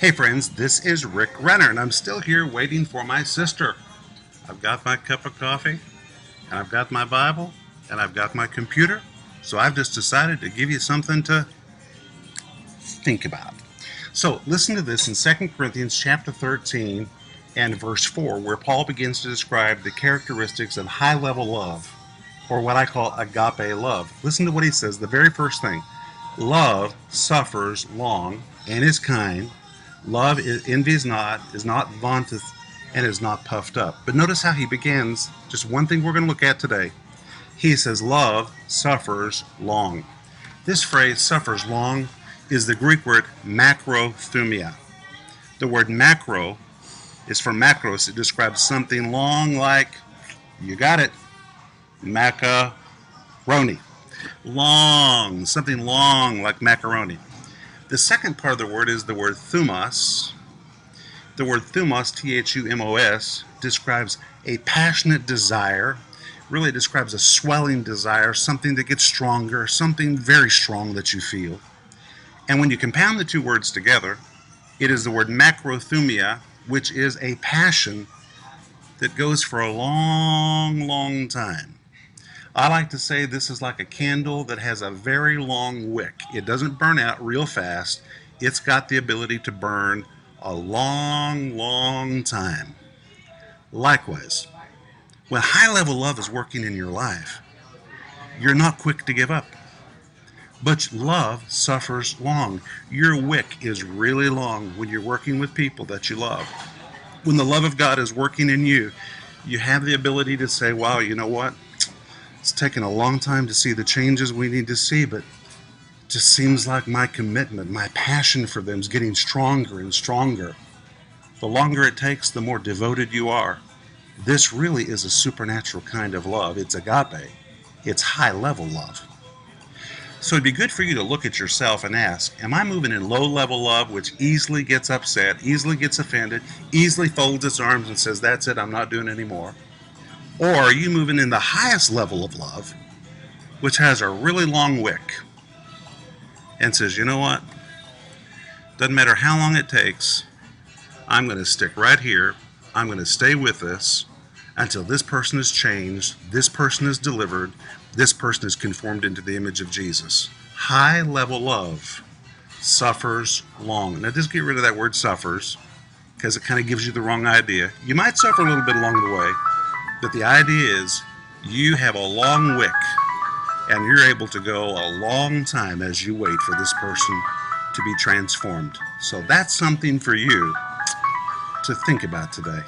Hey friends, this is Rick Renner, and I'm still here waiting for my sister. I've got my cup of coffee, and I've got my Bible, and I've got my computer, so I've just decided to give you something to think about. So listen to this in 2 Corinthians chapter 13 and verse 4, where Paul begins to describe the characteristics of high-level love, or what I call agape love. Listen to what he says, the very first thing. Love suffers long and is kind. Love envies not, is not vaunteth, and is not puffed up. But notice how he begins, just one thing we're going to look at today. He says, love suffers long. This phrase, suffers long, is the Greek word macrothumia. The word macro is from macros. It describes something long like, you got it, macaroni. Long, something long like macaroni. The second part of the word is the word thumos. The word thumos, T-H-U-M-O-S, describes a passionate desire, really describes a swelling desire, something that gets stronger, something very strong that you feel. And when you compound the two words together, it is the word macrothumia, which is a passion that goes for a long, long time. I like to say this is like a candle that has a very long wick. It doesn't burn out real fast. It's got the ability to burn a long, long time. Likewise, when high-level love is working in your life, you're not quick to give up. But love suffers long. Your wick is really long when you're working with people that you love. When the love of God is working in you, you have the ability to say, wow, you know what? It's taken a long time to see the changes we need to see, but it just seems like my commitment, my passion for them is getting stronger and stronger. The longer it takes, the more devoted you are. This really is a supernatural kind of love. It's agape. It's high-level love. So it'd be good for you to look at yourself and ask, am I moving in low-level love, which easily gets upset, easily gets offended, easily folds its arms and says, that's it, I'm not doing it anymore? Or are you moving in the highest level of love, which has a really long wick, and says, you know what? Doesn't matter how long it takes, I'm going to stick right here. I'm going to stay with this until this person is changed, this person is delivered, this person is conformed into the image of Jesus. High-level love suffers long. Now just get rid of that word suffers, because it kind of gives you the wrong idea. You might suffer a little bit along the way, but the idea is you have a long wick and you're able to go a long time as you wait for this person to be transformed. So that's something for you to think about today.